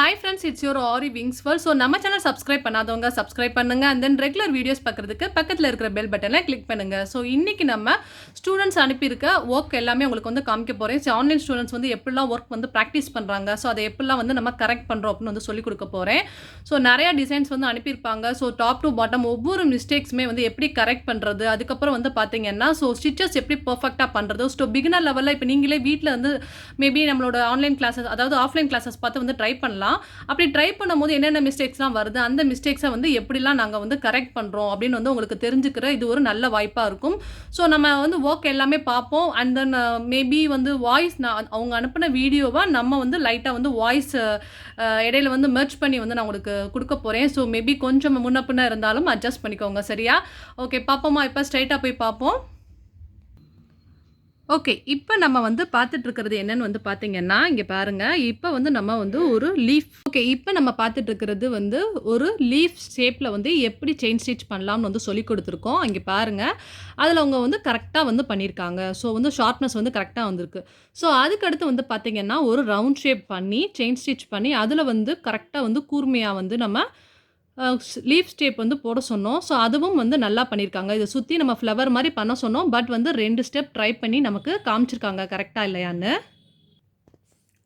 Hi friends, it's your Aariwingsworld. So நம்ம channel subscribe பண்ணாதவங்க subscribe பண்ணுங்க and then ரெகுலர் வீடியோஸ் பார்க்கிறதுக்கு பக்கத்துல இருக்கிற பெல் பட்டனை கிளிக் பண்ணுங்க. ஸோ இன்னைக்கு நம்ம ஸ்டூடெண்ட்ஸ் அனுப்பியிருக்க ஒர்க் எல்லாமே உங்களுக்கு வந்து காமிக்க போறேன். ஸோ ஆன்லைன் ஸ்டூடெண்ட்ஸ் வந்து எப்படிலாம் ஒர்க் வந்து ப்ராக்டிஸ் பண்றாங்க, ஸோ அதை எப்படிலாம் வந்து நம்ம கரெக்ட் பண்றோம் அப்படின்னு வந்து சொல்லிக் கொடுக்க போறேன். ஸோ நிறைய டிசைன்ஸ் வந்து அனுப்பியிருப்பாங்க. ஸோ டாப் டு பாட்டம் ஒவ்வொரு மிஸ்டேக்ஸுமே வந்து எப்படி கரெக்ட் பண்றது, அதுக்கப்புறம் வந்து பார்த்தீங்கன்னா ஸோ ஸ்டிச்சஸ் எப்படி பர்ஃபெக்டாக பண்றது. ஸோ பிகினர் லெவலில் இப்போ நீங்களே வீட்டில் வந்து மேபி நம்மளோட ஆன்லைன் கிளாஸஸ் அதாவது ஆஃப்லைன் கிளாஸஸ் பார்த்து வந்து ட்ரை பண்ணலாம். அப்படி ட்ரை பண்ணும்போது என்னென்ன மிஸ்டேக்ஸ்லாம் வருது, அந்த மிஸ்டேக்ஸை வந்து எப்படிலாம் நாங்கள் வந்து கரெக்ட் பண்ணுறோம் அப்படின்னு வந்து உங்களுக்கு தெரிஞ்சுக்கிற இது ஒரு நல்ல வாய்ப்பாக இருக்கும். ஸோ நம்ம வந்து ஒர்க் எல்லாமே பார்ப்போம். அண்ட் தென் மேபி வந்து வாய்ஸ் அவங்க அனுப்பின வீடியோவை நம்ம வந்து லைட்டாக வந்து வாய்ஸ் இடையில வந்து மெர்ஜ் பண்ணி வந்து நான் உங்களுக்கு கொடுக்க போகிறேன். ஸோ மேபி கொஞ்சம் முன்ன பின்ன இருந்தாலும் அட்ஜஸ்ட் பண்ணிக்கோங்க, சரியா? ஓகே, பார்ப்போமா? இப்போ ஸ்ட்ரைட்டாக போய் பார்ப்போம். ஓகே, இப்போ நம்ம வந்து பார்த்துட்டு இருக்கிறது என்னன்னு வந்து பார்த்தீங்கன்னா, இங்கே பாருங்கள். இப்போ வந்து நம்ம வந்து ஒரு லீஃப் இப்போ நம்ம பார்த்துட்டு இருக்கிறது வந்து ஒரு லீஃப் ஷேப்பில் வந்து எப்படி செயின் ஸ்டிச் பண்ணலாம்னு வந்து சொல்லி கொடுத்துருக்கோம். இங்கே பாருங்கள், அதில் அவங்க வந்து கரெக்டாக வந்து பண்ணியிருக்காங்க. ஸோ வந்து ஷார்ப்னஸ் வந்து கரெக்டாக வந்திருக்கு. ஸோ அதுக்கடுத்து வந்து பார்த்தீங்கன்னா ஒரு ரவுண்ட் ஷேப் பண்ணி செயின் ஸ்டிச் பண்ணி அதில் வந்து கரெக்டாக வந்து கூர்மையாக வந்து நம்ம லீஃப் ஸ்டெப் வந்து போட சொன்னோம். ஸோ அதுவும் வந்து நல்லா பண்ணியிருக்காங்க. இதை சுற்றி நம்ம ஃப்ளவர் மாதிரி பண்ண சொன்னோம். பட் வந்து 2 ஸ்டெப் ட்ரை பண்ணி நமக்கு காமிச்சிருக்காங்க கரெக்டாக இல்லையான்னு.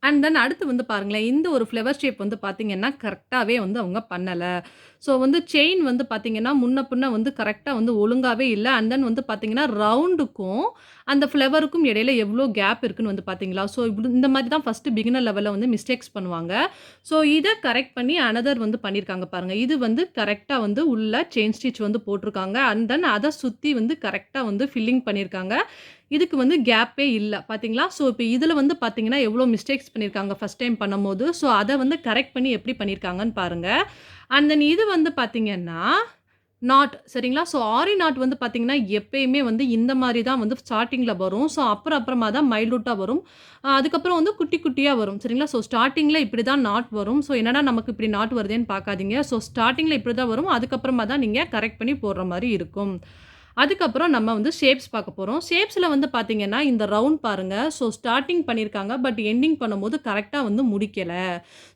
அண்ட் தென் அடுத்து வந்து பாருங்களேன், இந்த ஒரு ஃப்ளவர் ஷேப் வந்து பார்த்தீங்கன்னா கரெக்டாகவே வந்து அவங்க பண்ணலை. ஸோ வந்து செயின் வந்து பார்த்தீங்கன்னா முன்ன பின்ன வந்து கரெக்டாக வந்து ஒழுங்காகவே இல்லை. அண்ட் தென் வந்து பார்த்தீங்கன்னா ரவுண்டுக்கும் அந்த ஃப்ளவருக்கும் இடையில எவ்வளோ கேப் இருக்குன்னு வந்து பார்த்தீங்களா? ஸோ இந்த மாதிரி தான் ஃபஸ்ட்டு பிகினர் லெவலில் வந்து மிஸ்டேக்ஸ் பண்ணுவாங்க. ஸோ இதை கரெக்ட் பண்ணி அனதர் வந்து பண்ணியிருக்காங்க பாருங்கள். இது வந்து கரெக்டாக வந்து உள்ள செயின் ஸ்டிச் வந்து போட்டிருக்காங்க. அண்ட் தென் அதை சுற்றி வந்து கரெக்டாக வந்து ஃபில்லிங் பண்ணியிருக்காங்க. இதுக்கு வந்து கேப்பே இல்லை, பார்த்தீங்களா? ஸோ இப்போ இதில் வந்து பார்த்தீங்கன்னா எவ்வளோ மிஸ்டேக்ஸ் பண்ணியிருக்காங்க ஃபஸ்ட் டைம் பண்ணும்போது. ஸோ அதை வந்து கரெக்ட் பண்ணி எப்படி பண்ணியிருக்காங்கன்னு பாருங்கள். அண்ட் தென் இது வந்து பார்த்தீங்கன்னா நாட், சரிங்களா? ஸோ ஆரி நாட் வந்து பார்த்தீங்கன்னா எப்பயுமே வந்து இந்த மாதிரி தான் வந்து ஸ்டார்டிங்கில் வரும். ஸோ அப்புறமா தான் மைல்யூட்டாக வரும். அதுக்கப்புறம் வந்து குட்டி குட்டியாக வரும், சரிங்களா? ஸோ ஸ்டார்டிங்கில் இப்படி தான் நாட் வரும். ஸோ என்னடா நமக்கு இப்படி நாட் வருதுன்னு பார்க்காதீங்க. ஸோ ஸ்டார்டிங்கில் இப்படி தான் வரும். அதுக்கப்புறமா தான் நீங்கள் கரெக்ட் பண்ணி போடுற மாதிரி இருக்கும். அதுக்கப்புறம் நம்ம வந்து ஷேப்ஸ் பார்க்க போகிறோம். ஷேப்ஸில் வந்து பார்த்தீங்கன்னா இந்த ரவுண்ட் பாருங்கள். ஸோ ஸ்டார்டிங் பண்ணியிருக்காங்க, பட் எண்டிங் பண்ணும்போது கரெக்டாக வந்து முடிக்கலை.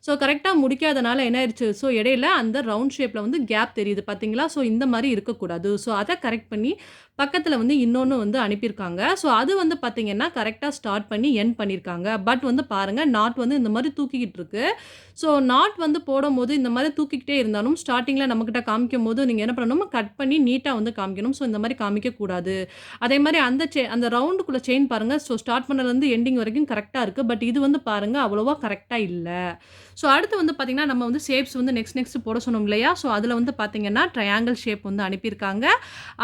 ஸோ கரெக்டாக முடிக்காதனால என்ன ஆயிடுச்சு, ஸோ இடையில அந்த ரவுண்ட் ஷேப்பில் வந்து கேப் தெரியுது, பார்த்தீங்களா? ஸோ இந்த மாதிரி இருக்கக்கூடாது. ஸோ அதை கரெக்ட் பண்ணி பக்கத்தில் வந்து இன்னொன்று வந்து அனுப்பியிருக்காங்க. ஸோ அது வந்து பார்த்தீங்கன்னா கரெக்டாக ஸ்டார்ட் பண்ணி எண்ட் பண்ணியிருக்காங்க. பட் வந்து பாருங்கள், நாட் வந்து இந்த மாதிரி தூக்கிக்கிட்டு இருக்கு. ஸோ நாட் வந்து போடும்போது இந்த மாதிரி தூக்கிக்கிட்டே இருந்தாலும் ஸ்டார்டிங்கில் நம்மக்கிட்ட காமிக்கும் போது நீங்கள் என்ன பண்ணணும், கட் பண்ணி நீட்டாக வந்து காமிக்கணும். ஸோ இந்த மாதிரி காமிக்கக்கூடாது. அதே மாதிரி அந்த ரவுண்டுக்குள்ளே செயின் பாருங்கள். ஸோ ஸ்டார்ட் பண்ணலேருந்து எண்டிங் வரைக்கும் கரெக்டாக இருக்குது. பட் இது வந்து பாருங்கள் அவ்வளோவா கரெக்டாக இல்லை. ஸோ அடுத்து வந்து பார்த்திங்கன்னா நம்ம வந்து ஷேப்ஸ் வந்து நெக்ஸ்ட் போட சொன்னோம் இல்லையா? ஸோ அதில் வந்து பார்த்திங்கன்னா ட்ரையாங்கிள் ஷேப் வந்து அனுப்பியிருக்காங்க.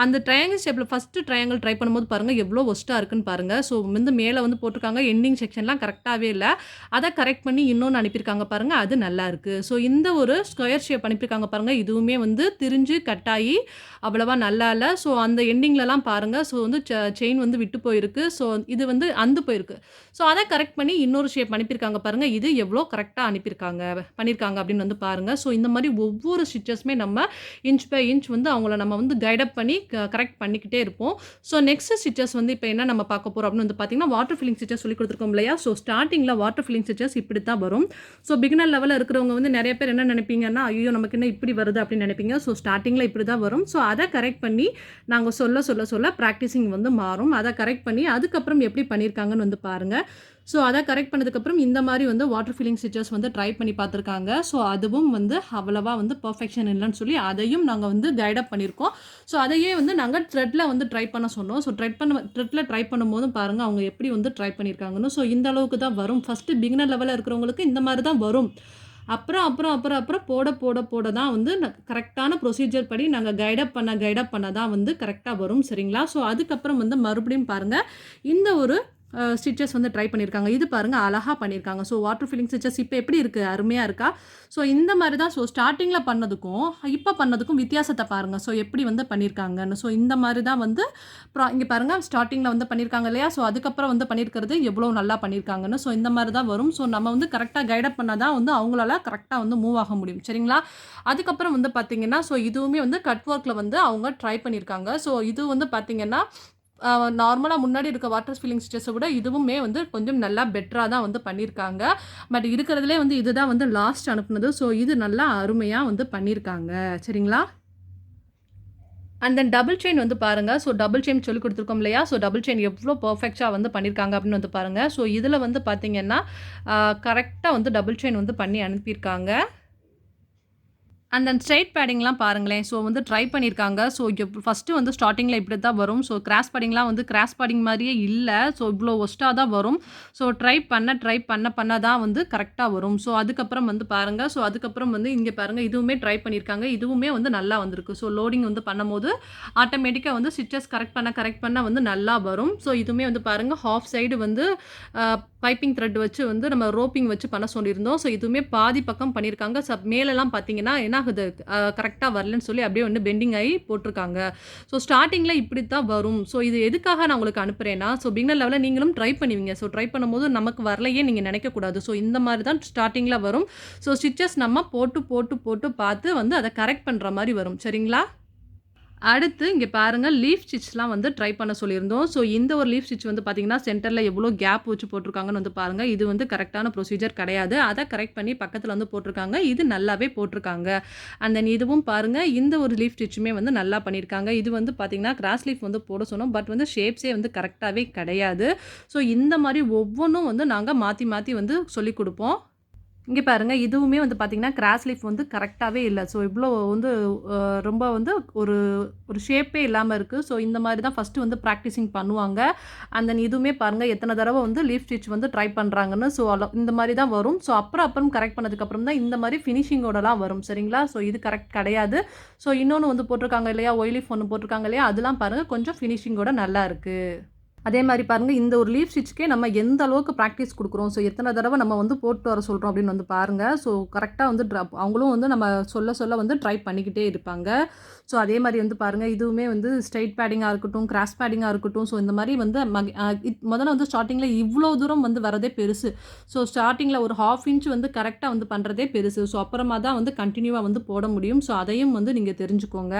அந்த ட்ரையாங்கிள் ஷேப்பில் ஃபஸ்ட்டு ட்ரையாங்கிள் ட்ரை பண்ணும்போது பாருங்கள் எவ்வளோ ஒஸ்ட்டாக இருக்குன்னு பாருங்கள். ஸோ வந்து மேலே வந்து போட்டிருக்காங்க, எண்டிங் செக்ஷன்லாம் கரெக்டாகவே இல்லை. அதை கரெக்ட் பண்ணி இன்னொன்று அனுப்பியிருக்காங்க பாருங்கள், அது நல்லா இருக்குது. ஸோ இந்த ஒரு ஸ்கொயர் ஷேப் அனுப்பியிருக்காங்க பாருங்கள், இதுவுமே வந்து திரிஞ்சு கட்டாகி அவ்வளோவா நல்லா இல்லை. ஸோ அந்த எண்டிங்லலாம் பாருங்கள், ஸோ வந்து செயின் வந்து விட்டு போயிருக்கு. ஸோ இது வந்து அந்து போயிருக்கு. ஸோ அதை கரெக்ட் பண்ணி இன்னொரு ஷேப் அனுப்பியிருக்காங்க பாருங்கள், இது எவ்வளோ கரெக்டாக பண்ணியிருக்காங்க அப்படின்னு வந்து பாருங்கள். ஸோ இந்த மாதிரி ஒவ்வொரு ஸ்டிச்சஸுமே நம்ம இன்ச் பை இன்ச் வந்து அவங்கள நம்ம வந்து கைடப் பண்ணி கரெக்ட் பண்ணிக்கிட்டே இருப்போம். ஸோ நெக்ஸ்ட் ஸ்டிச்சஸ் வந்து இப்போ என்ன நம்ம பார்க்க போகிறோம் அப்படின்னு வந்து பார்த்தீங்கன்னா வாட்டர் ஃபில்லிங் ஸ்டிச்சஸ் சொல்லி கொடுத்துருக்கோம் இல்லையா? ஸோ ஸ்டார்டிங்கில் வாட்டர் ஃபில்லிங் ஸ்டிச்சஸ் இப்படி தான் வரும். ஸோ பிகினர் லெவலில் இருக்கிறவங்க வந்து நிறைய பேர் என்ன நினைப்பீங்கன்னா, ஐயோ நமக்கு என்ன இப்படி வருது அப்படின்னு நினைப்பீங்க. ஸோ ஸ்டார்டிங்கில் இப்படி தான் வரும். ஸோ அதை கரெக்ட் பண்ணி நாங்கள் சொல்ல ப்ராக்டிஸிங் வந்து மாறும். அதை கரெக்ட் பண்ணி அதுக்கப்புறம் எப்படி பண்ணியிருக்காங்கன்னு வந்து பாருங்கள். ஸோ அதை கரெக்ட் பண்ணதுக்கப்புறம் இந்த மாதிரி வந்து வாட்டர் ஃபில்லிங் ஸ்டிச்சஸ் வந்து ட்ரை பண்ணி பார்த்துருக்காங்க. ஸோ அதுவும் வந்து அவ்வளவா வந்து பர்ஃபெக்ஷன் இல்லைன்னு சொல்லி அதையும் நாங்கள் வந்து கைடப் பண்ணியிருக்கோம். ஸோ அதையே வந்து நாங்கள் த்ரெட்டில் வந்து ட்ரை பண்ண சொன்னோம். ஸோ த்ரெட்டில் ட்ரை பண்ணும்போதும் பாருங்கள் அவங்க எப்படி வந்து ட்ரை பண்ணியிருக்காங்கன்னு. ஸோ இந்த அளவுக்கு தான் வரும். ஃபஸ்ட்டு பிகினர் லெவலில் இருக்கிறவங்களுக்கு இந்த மாதிரி தான் வரும். அப்புறம் போட தான் வந்து கரெக்டான ப்ரொசீஜர் படி நாங்கள் கைடப் பண்ண தான் வந்து கரெக்டாக வரும், சரிங்களா? ஸோ அதுக்கப்புறம் வந்து மறுபடியும் பாருங்கள் இந்த ஒரு ஸ்டிச்சஸ் வந்து ட்ரை பண்ணியிருக்காங்க. இது பாருங்கள் அழகாக பண்ணியிருக்காங்க. ஸோ வாட்டர் ஃபில்லிங் ஸ்டிச்சஸ் இப்போ எப்படி இருக்குது, அருமையாக இருக்கா? ஸோ இந்த மாதிரி தான். ஸோ ஸ்டார்டிங்கில் பண்ணதுக்கும் இப்போ பண்ணதுக்கும் வித்தியாசத்தை பாருங்கள். ஸோ எப்படி வந்து பண்ணியிருக்காங்கன்னு. ஸோ இந்த மாதிரி தான் வந்து இங்கே பாருங்கள் ஸ்டார்டிங்கில் வந்து பண்ணியிருக்காங்க இல்லையா? ஸோ அதுக்கப்புறம் வந்து பண்ணியிருக்கிறது எவ்வளோ நல்லா பண்ணியிருக்காங்கன்னு. ஸோ இந்த மாதிரி தான் வரும். ஸோ நம்ம வந்து கரெக்டாக கைடப் பண்ணால் தான் வந்து அவங்களால கரெக்டாக வந்து மூவ் ஆக முடியும், சரிங்களா? அதுக்கப்புறம் வந்து பார்த்திங்கன்னா ஸோ இதுவுமே வந்து கட் ஒர்க்கில் வந்து அவங்க ட்ரை பண்ணியிருக்காங்க. ஸோ இது வந்து பார்த்திங்கன்னா நார்மலா முன்னாடி இருக்க வாட்டர் ஃபில்லிங் ஸ்டிச்சஸ விட இதுவுமே வந்து கொஞ்சம் நல்லா பெட்டரா தான் வந்து பண்ணியிருக்காங்க. பட் இருக்கிறதுலே வந்து இதுதான் வந்து லாஸ்ட் அனுப்புனது. ஸோ இது நல்லா அருமையா வந்து பண்ணியிருக்காங்க. சரிங்களா? அண்ட் தென் டபுள் செயின் வந்து பாருங்க. ஸோ டபுள் செயின் சொல்லிக் குடுத்துருக்கோம் இல்லையா? ஸோ டபுள் செயின் எவ்ளோ பெர்ஃபெக்ட்டா வந்து பண்ணியிருக்காங்க அப்படின்னு வந்து பாருங்க. ஸோ இதில வந்து பார்த்தீங்கன்னா, கரெக்ட்டா வந்து டபுள் செயின் வந்து பண்ணி அனுப்பியிருக்காங்க. அண்ட் தென் ஸ்ட்ரெயிட் பேடிங்லாம் பாருங்களேன். ஸோ வந்து ட்ரை பண்ணியிருக்காங்க. ஸோ ஃபர்ஸ்ட்டு வந்து ஸ்டார்ட்டிங்கில இப்படி தான் வரும். ஸோ கிராஸ் பேடிங்லாம் வந்து கிராஸ் பேடிங் மாரியே இல்ல. ஸோ இவ்வளோ ஒஸ்ட்டா தான் வரும். ஸோ ட்ரை பண்ண தான் வந்து கரெக்ட்டா வரும். ஸோ அதுக்கப்புறம் வந்து பாருங்க. ஸோ அதுக்கப்புறம் வந்து இங்க பாருங்க இதுவுமே ட்ரை பண்ணியிருக்காங்க. இதுவுமே வந்து நல்லா வந்திருக்கு. ஸோ லோடிங் வந்து பண்ணும்போது ஆட்டோமேட்டிக்கா வந்து ஸ்டிச்சஸ் கரெக்ட் பண்ண வந்து நல்லா வரும். ஸோ இதுவுமே வந்து பாருங்க ஹாஃப் சைடு வந்து அ பைப்பிங் த்ரெட் வச்சு வந்து நம்ம ரோப்பிங் வச்சு பண்ண சொல்லியிருந்தோம். ஸோ இதுவுமே பாதி பக்கம் பண்ணியிருக்காங்க. மேலலாம் பார்த்தீங்கன்னா என்ன ஆகுது கரெக்ட்டா வரலன்னு சொல்லி அப்படியே வந்து பெண்டிங் ஆயி போட்டுருக்காங்க. ஸோ ஸ்டார்ட்டிங்கில இப்படி தான் வரும். ஸோ இது எதுக்காக நான் உங்களுக்கு அனுப்புறேன்னா, ஸோ பிகினர் லெவல்ல நீங்களும் ட்ரை பண்ணுவீங்க. ஸோ ட்ரை பண்ணும்போது நமக்கு வரலையே நீங்க நினைக்கக்கூடாது. ஸோ இந்த மாரி தான் ஸ்டார்ட்டிங்கில வரும். ஸோ ஸ்டிச்சஸ் நம்ம போட்டு பார்த்து வந்து அத கரெக்ட் பண்ற மாரி வரும். சரிங்களா? அடுத்து இங்க பாருங்க லீஃப் ஸ்டிச்லாம் வந்து ட்ரை பண்ண சொல்லியிருந்தோம். ஸோ இந்த ஒரு லீஃப் ஸ்டிச் வந்து பார்த்தீங்கன்னா, சென்டர்ல எவ்வளோ கேப் வச்சு போட்டுருக்காங்கன்னு வந்து பாருங்க. இது வந்து கரெக்ட்டான ப்ரொசீஜர் கிடையாது. அத கரெக்ட் பண்ணி பக்கத்துல வந்து போட்டுருக்காங்க. இது நல்லாவே போட்டுருக்காங்க. அண்ட் தென் இதுவும் பாருங்க, இந்த ஒரு லீஃப் ஸ்டிச்சுமே வந்து நல்லா பண்ணியிருக்காங்க. இது வந்து பார்த்தீங்கன்னா, கிராஸ் லீஃப் வந்து போட சொன்னோம். பட் வந்து ஷேப்ஸே வந்து கரெக்ட்டாவே கிடையாது. ஸோ இந்த மாரி ஒவ்வொன்னும் வந்து நாங்க மாத்தி மாத்தி வந்து சொல்லிக் குடுப்போம். இங்க பாருங்க. இதுவுமே வந்து பார்த்தீங்கன்னா, கிராஸ் லீஃப் வந்து கரெக்ட்டாவே இல்ல. ஸோ இவ்ளோ வந்து அ ரொம்ப வந்து ஒரு ஒரு ஷேப்பே இல்லாம இருக்கு. ஸோ இந்த மாரி தான் ஃபர்ஸ்ட்டு வந்து பிராக்டிசிங் பண்ணுவாங்க. அண்ட் தென் இதுவுமே பாருங்க எத்தன தடவ வந்து லீஃப் ஸ்டிச் வந்து ட்ரை பண்றாங்கன்னு. ஸோ இந்த மாரி தான் வரும். ஸோ அப்புறம் கரெக்ட் பண்ணதுக்கப்புறம் தான் இந்த மாரி ஃபினிஷிங்கோடலாம் வரும். சரிங்களா? ஸோ இது கரெக்ட் கிடையாது. ஸோ இன்னொன்னு வந்து போட்டுருக்காங்க இல்லையா? ஒய் லீஃப் ஒண்ணு போட்டுருக்காங்க இல்லையா? அதெல்லாம் பாருங்க கொஞ்சம் ஃபினிஷிங்கோட நல்லா இருக்கு. அதே மாரி பாருங்க, இந்த ஒரு லீஃப் ஸ்டிச்சுக்கே நம்ம எந்த அளவுக்கு பிராக்டிஸ் குடுக்குறோம். ஸோ எத்தன தடவ நம்ம வந்து போட்டு வர சொல்றோம் அப்படின்னு வந்து பாருங்க. ஸோ கரெக்ட்டா வந்து அவங்களும் வந்து நம்ம சொல்ல வந்து ட்ரை பண்ணிக்கிட்டே இருப்பாங்க. ஸோ அதே மாரி வந்து பாருங்க, இதுவுமே வந்து ஸ்ட்ரெயிட் பேடிங்கா இருக்கட்டும், கிராஸ் பேடிங்கா இருக்கட்டும். ஸோ இந்த மாரி வந்து முதல்ல வந்து ஸ்டார்ட்டிங்கில இவ்ளோ தூரம் வந்து வரதே பெருசு. ஸோ ஸ்டார்ட்டிங்கில ஒரு 1/2 இன்ச் வந்து கரெக்ட்டா வந்து பண்றதே பெருசு. ஸோ அப்புறமா தான் வந்து கன்டினியூவா வந்து போட முடியும். ஸோ அதையும் வந்து நீங்க தெரிஞ்சுக்கோங்க.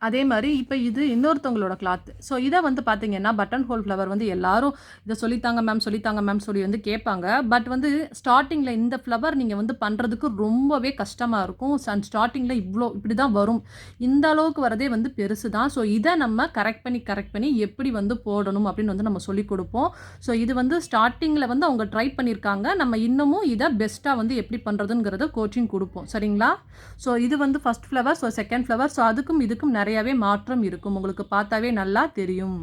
அதே மாரி இப்ப இது இன்னொருத்தவங்களோட கிளாத். ஸோ இத வந்து பார்த்தீங்கன்னா, பட்டன் ஹோல் ஃப்ளவர் வந்து எல்லாரும் இத சொல்லித்தாங்க மேம், சொல்லித்தாங்க மேம் சொல்லி வந்து கேட்பாங்க. பட் வந்து ஸ்டார்ட்டிங்ல இந்த ஃப்ளவர் நீங்க வந்து பண்றதுக்கு ரொம்பவே கஷ்டமா இருக்கும். ஸ்டார்ட்டிங்ல இப்படி தான் வரும். இந்த அளவுக்கு வரதே வந்து பெருசு தான். ஸோ இத நம்ம கரெக்ட் பண்ணி எப்படி வந்து போடணும் அப்படின்னு வந்து நம்ம சொல்லிக் குடுப்போம். ஸோ இது வந்து ஸ்டார்ட்டிங்ல வந்து அவங்க ட்ரை பண்ணியிருக்காங்க. நம்ம இன்னமும் இத பெஸ்ட்டா வந்து எப்படி பண்றதுங்கிறத கோச்சிங் குடுப்போம். சரிங்களா? ஸோ இது வந்து first flower. So second flower. So அதுக்கும் இதுக்கும் நெறையாவே மாற்றம் இருக்கும். உங்களுக்கு பார்த்தாவே நல்லா தெரியும்.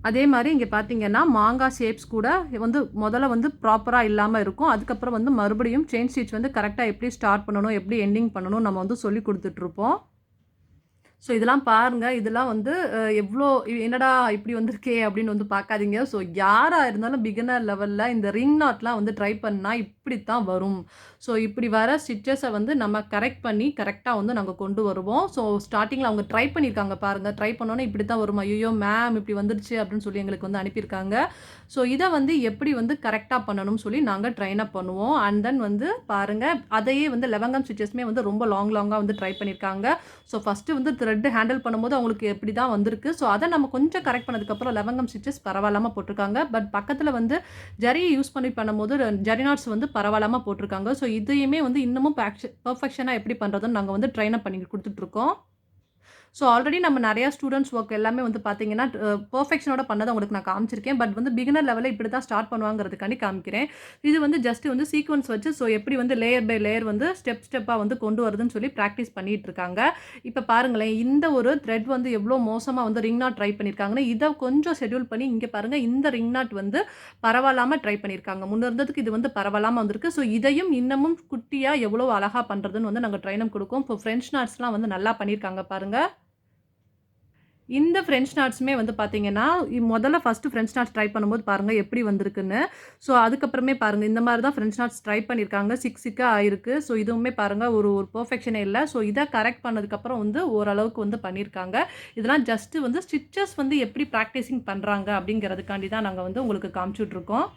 அதே மாரி இங்க பார்த்தீங்கன்னா, மாங்கா ஷேப்ஸ் கூட வந்து முதல்ல வந்து ப்ராப்பரா இல்லாம இருக்கும். அதுக்கப்புறம் வந்து மறுபடியும் செயின் ஸ்டிச் வந்து கரெக்ட்டா எப்படி ஸ்டார்ட் பண்ணணும், எப்படி எண்டிங் பண்ணணும் நம்ம வந்து சொல்லிக் குடுத்துட்டுருப்போம். ஸோ இதெல்லாம் பாருங்க. இதெல்லாம் வந்து எவ்ளோ என்னடா இப்படி வந்திருக்கே அப்படின்னு வந்து பார்க்காதீங்க. ஸோ யாரா இருந்தாலும் பிகினர் லெவல்ல இந்த ரிங் நாட்லாம் வந்து ட்ரை பண்ணா இப்படித்தான் வரும். ஸோ இப்படி வர ஸ்டிச்சஸ வந்து நம்ம கரெக்ட் பண்ணி கரெக்ட்டா வந்து நாங்க கொண்டு வருவோம். ஸோ ஸ்டார்ட்டிங்ல அவங்க ட்ரை பண்ணியிருக்காங்க பாருங்க. ட்ரை பண்ணோனே இப்படித்தான் வரும். ஐயய்யோ! மேம் இப்படி வந்துருச்சு அப்படின்னு சொல்லி எங்களுக்கு வந்து அனுப்பியிருக்காங்க. ஸோ இத வந்து எப்படி வந்து கரெக்ட்டா பண்ணணும்னு சொல்லி நாங்க ட்ரெயின் அப் பண்ணுவோம். அண்ட் தென் வந்து பாருங்க, அதையே வந்து லவங்கம் ஸ்டிச்சஸுமே வந்து ரொம்ப லாங்கா வந்து ட்ரை பண்ணியிருக்காங்க. ஸோ ஃபர்ஸ்ட்டு வந்து த்ரெட் ஹேண்டில் பண்ணும்போது அவங்களுக்கு எப்படி தான் வந்திருக்கு. ஸோ அத நம்ம கொஞ்சம் கரெக்ட் பண்ணதுக்கப்புறம் லவங்கம் ஸ்டிச்சஸ் பரவாயில்லாம போட்டுருக்காங்க. பட் பக்கத்துல வந்து ஜரிய யூஸ் பண்ணி பண்ணும்போது ஜரி நாட்ஸ் வந்து பரவாயில்லாம போட்டுருக்காங்க. ஸோ இதையுமே வந்து இன்னமும் பெர்ஃபெக்ஷனா எப்படி பண்றதுன்னு நாங்க வந்து ட்ரெயின் அப் பண்ணி குடுத்துட்டுருக்கோம். ஸோ ஆல்ரெடி நம்ம நெறையா ஸ்டூடண்ட்ஸ் ஒர்க் எல்லாமே வந்து பார்த்தீங்கன்னா, பெர்ஃபெக்ஷனோட பண்ணத உங்களுக்கு நான் காமிச்சிருக்கேன். பட் வந்து பிகினர் லெவல்ல இப்படி தான் ஸ்டார்ட் பண்ணுவாங்கிறதுக்காண்டி காமிக்கிறேன். இது வந்து ஜஸ்ட் வந்து சீக்வென்ஸ் வச்சு ஸோ எப்படி வந்து லேயர் பை லேயர் வந்து ஸ்டெப்பா வந்து கொண்டு வரதுன்னு சொல்லி பிராக்டிஸ் பண்ணிட்டு இருக்காங்க. இப்ப பாருங்களேன், இந்த ஒரு த்ரெட் வந்து எவ்ளோ மோசமா வந்து ரிங் நாட் ட்ரை பண்ணியிருக்காங்கன்னு, இத கொஞ்சம் ஷெட்யூல் பண்ணி இங்க பாருங்க இந்த ரிங் நாட் வந்து பரவாயில்லாம ட்ரை பண்ணியிருக்காங்க. முன்ன இருந்ததுக்கு இது வந்து பரவாயில்லாம வந்திருக்கு. ஸோ இதையும் இன்னமும் குட்டியா எவ்வளோ அழகா பண்றதுன்னு வந்து நாங்க ட்ரெயின் அப் குடுக்கோம். இப்போ ஃப்ரெஞ்ச் நாட்ஸ்லாம் வந்து நல்லா பண்ணியிருக்காங்க பாருங்க. இந்த ஃப்ரெஞ்ச் நாட்ஸுமே வந்து பார்த்தீங்கன்னா, முதல்ல ஃபர்ஸ்ட்டு ஃப்ரெஞ்ச் நாட்ஸ் ட்ரை பண்ணும்போது பாருங்க எப்படி வந்திருக்குன்னு. ஸோ அதுக்கப்புறமே பாருங்க இந்த மாரி தான் ஃப்ரெஞ்ச் நாட்ஸ் ட்ரை பண்ணியிருக்காங்க. சிக்கா ஆயிருக்கு. ஸோ இதுவுமே பாருங்க ஒரு ஒரு பெர்ஃபெக்ஷனே இல்ல. ஸோ இத கரெக்ட் பண்ணதுக்கப்புறம் வந்து ஓரளவுக்கு வந்து பண்ணியிருக்காங்க. இதெல்லாம் ஜஸ்ட்டு வந்து ஸ்டிச்சஸ் வந்து எப்படி பிராக்டிசிங் பண்றாங்க அப்படிங்கிறதுக்காண்டி தான் நாங்க வந்து உங்களுக்கு காமிச்சுட்ருக்கோம்.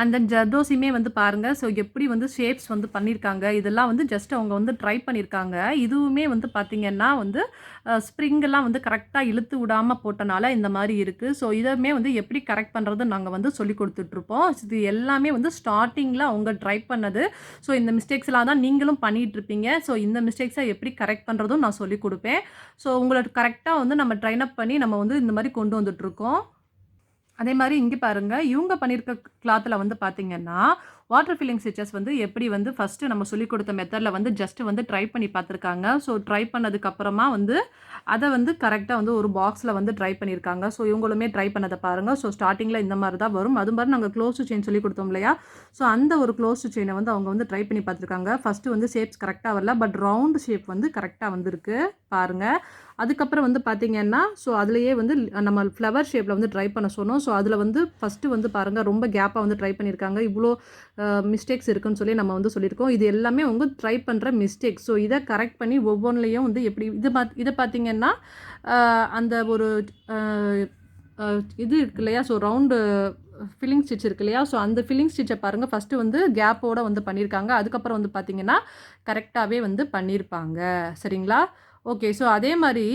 அண்ட் தென் ஜர்தோசியுமே வந்து பாருங்கள். ஸோ எப்படி வந்து ஷேப்ஸ் வந்து பண்ணியிருக்காங்க. இதெல்லாம் வந்து ஜஸ்ட் அவங்க வந்து ட்ரை பண்ணியிருக்காங்க. இதுவுமே வந்து பார்த்திங்கன்னா வந்து ஸ்ப்ரிங்கெல்லாம் வந்து கரெக்டாக இழுத்து விடாமல் போட்டனால இந்த மாதிரி இருக்குது. ஸோ இதுவுமே வந்து எப்படி கரெக்ட் பண்ணுறது நாங்கள் வந்து சொல்லி கொடுத்துட்ருப்போம். இது எல்லாமே வந்து ஸ்டார்டிங்கில் அவங்க ட்ரை பண்ணது. ஸோ இந்த மிஸ்டேக்ஸ்லாம் தான் நீங்களும் பண்ணிகிட்ருப்பீங்க. ஸோ இந்த மிஸ்டேக்ஸை எப்படி கரெக்ட் பண்ணுறதும் நான் சொல்லிக் கொடுப்பேன். ஸோ உங்களை கரெக்டாக வந்து நம்ம ட்ரைன் அப் பண்ணி நம்ம வந்து இந்த மாதிரி கொண்டு வந்துட்ருக்கோம். அதே மாதிரி இங்கே பாருங்கள், இவங்க பண்ணியிருக்க கிளாத்தில் வந்து பார்த்திங்கன்னா வாட்டர் ஃபில்லிங் ஸ்டிச்சஸ் வந்து எப்படி வந்து ஃபஸ்ட்டு நம்ம சொல்லிக் கொடுத்த மெத்தடில் வந்து ஜஸ்ட்டு வந்து ட்ரை பண்ணி பார்த்துருக்காங்க. ஸோ ட்ரை பண்ணதுக்கப்புறமா வந்து அதை வந்து கரெக்டாக வந்து ஒரு பாக்ஸில் வந்து ட்ரை பண்ணியிருக்காங்க. ஸோ இவங்களுமே ட்ரை பண்ணதை பாருங்கள். ஸோ ஸ்டார்டிங்கில் இந்த மாதிரி தான் வரும். அது மாதிரி நாங்கள் க்ளோஸ் டு செயின் சொல்லி கொடுத்தோம் இல்லையா? ஸோ அந்த ஒரு க்ளோஸ் டு செயினை வந்து அவங்க வந்து ட்ரை பண்ணி பார்த்துருக்காங்க. ஃபஸ்ட்டு வந்து ஷேப்ஸ் கரெக்டாக வரல, பட் ரவுண்டு ஷேப் வந்து கரெக்டாக வந்திருக்கு பாருங்கள். அதுக்கப்புறம் வந்து பார்த்திங்கன்னா ஸோ அதுலேயே வந்து நம்ம ஃப்ளவர் ஷேப்பில் வந்து ட்ரை பண்ண சொன்னோம். ஸோ அதில் வந்து ஃபஸ்ட்டு வந்து பாருங்கள் ரொம்ப கேப்பாக வந்து ட்ரை பண்ணியிருக்காங்க. இவ்வளோ மிஸ்டேக்ஸ் இருக்குன்னு சொல்லி நம்ம வந்து சொல்லியிருக்கோம். இது எல்லாமே அவங்க ட்ரை பண்ணுற மிஸ்டேக். ஸோ இதை கரெக்ட் பண்ணி ஒவ்வொன்றிலையும் வந்து எப்படி இதை பார்த்திங்கன்னா அந்த ஒரு இது இருக்கு இல்லையா? ஸோ ரவுண்டு ஃபில்லிங் ஸ்டிச் இருக்கு இல்லையா? ஸோ அந்த ஃபில்லிங் ஸ்டிச்சை பாருங்கள். ஃபஸ்ட்டு வந்து கேப்போடு வந்து பண்ணியிருக்காங்க. அதுக்கப்புறம் வந்து பார்த்திங்கன்னா கரெக்டாகவே வந்து பண்ணியிருப்பாங்க. சரிங்களா? ஓகே. ஸோ அதே மாதிரி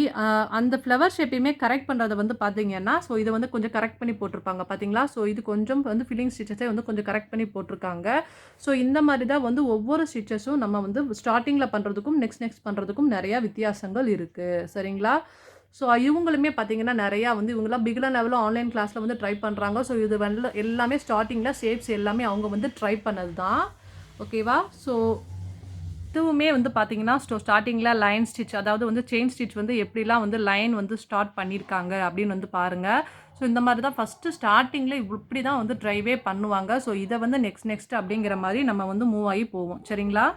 அந்த ஃப்ளவர் ஷேப்பையுமே கரெக்ட் பண்ணுறத வந்து பார்த்திங்கன்னா ஸோ இதை வந்து கொஞ்சம் கரெக்ட் பண்ணி போட்டிருப்பாங்க பார்த்தீங்களா? ஸோ இது கொஞ்சம் வந்து ஃபில்லிங் ஸ்டிச்சஸே வந்து கொஞ்சம் கரெக்ட் பண்ணி போட்டிருக்காங்க. ஸோ இந்த மாதிரி தான் வந்து ஒவ்வொரு ஸ்டிச்சஸும் நம்ம வந்து ஸ்டார்டிங்கில் பண்ணுறதுக்கும் நெக்ஸ்ட் பண்ணுறதுக்கும் நிறையா வித்தியாசங்கள் இருக்குது. சரிங்களா? ஸோ இவங்களுமே பார்த்திங்கன்னா நிறையா வந்து இவங்களாம் பிகினர் லெவலில் ஆன்லைன் கிளாஸில் வந்து ட்ரை பண்ணுறாங்க. ஸோ இது வந்து எல்லாமே ஸ்டார்டிங்கில் ஷேப்ஸ் எல்லாமே அவங்க வந்து ட்ரை பண்ணது தான். ஓகேவா? ஸோ இதுவுமே வந்து பார்த்திங்கன்னா ஸ்டார்டிங்கில் லைன் ஸ்டிச், அதாவது வந்து செயின் ஸ்டிச் வந்து எப்படிலாம் வந்து லைன் வந்து ஸ்டார்ட் பண்ணியிருக்காங்க அப்படின்னு வந்து பாருங்கள். ஸோ இந்த மாதிரி தான் ஃபஸ்ட்டு ஸ்டார்டிங்கில் இப்படி தான் வந்து ட்ரைவே பண்ணுவாங்க. ஸோ இதை வந்து நெக்ஸ்ட் அப்படிங்கிற மாதிரி நம்ம வந்து மூவ் ஆகி போவோம். சரிங்களா?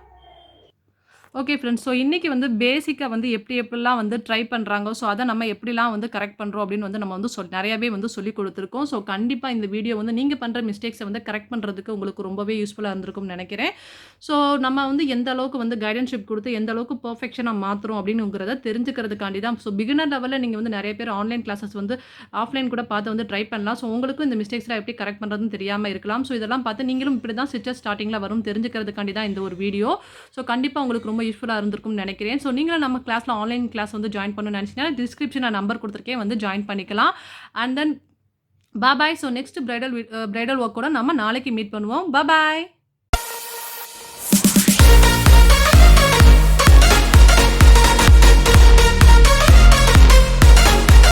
Okay friends. ஸோ இன்றைக்கி வந்து பேசிக்காக வந்து எப்படிலாம் வந்து ட்ரை பண்ணுறாங்க, ஸோ அதை நம்ம எப்படிலாம் வந்து கரெக்ட் பண்ணுறோம் அப்படின்னு வந்து நம்ம வந்து நிறையாவே வந்து சொல்லி கொடுத்துருக்கோம். ஸோ கண்டிப்பாக இந்த வீடியோ வந்து நீங்கள் பண்ணுற மிஸ்டேக்ஸை வந்து கரெக்ட் பண்ணுறதுக்கு உங்களுக்கு ரொம்பவே யூஸ்ஃபுல்லாக இருந்திருக்கும்னு நினைக்கிறேன். ஸோ நம்ம வந்து எந்த அளவுக்கு வந்து கைடன்ஷிப் கொடுத்து எந்த அளவுக்கு பர்ஃபெக்ஷனாக மாற்றுறோம் அப்படிங்கிறத தெரிஞ்சுக்கிறதுக்காண்டி தான். ஸோ பிகினர் லெவலில் நீங்கள் வந்து நிறைய பேர் ஆன்லைன் கிளாஸஸ் வந்து ஆஃப்லைன் கூட பார்த்து வந்து ட்ரை பண்ணலாம். ஸோ உங்களுக்கும் இந்த மிஸ்டேக்ஸ்லாம் எப்படி கரெக்ட் பண்ணுறதுன்னு தெரியாமல் இருக்கலாம். ஸோ இதெல்லாம் பார்த்து நீங்களும் இப்படி தான் ஸ்டிச்சஸ் ஸ்டார்டிங்கில் வரும் தெரிஞ்சுக்கிறதுக்காண்டி தான் இந்த ஒரு வீடியோ. ஸோ கண்டிப்பாக உங்களுக்கு ரொம்ப யூஸ்ஃபுல்லாக இருந்திருக்கும்னு நினைக்கிறேன். ஸோ நீங்களும் நம்ம கிளாஸில் ஆன்லைன் கிளாஸ் வந்து ஜாயின் பண்ணணும்னு நினச்சிங்கன்னா டிஸ்கிரிப்ஷனில் நம்பர் கொடுத்துருக்கேன், வந்து ஜாயின் பண்ணிக்கலாம். And then bye. So next bridal work கூட நம்ம நாளைக்கு மீட் பண்ணுவோம். பாய்.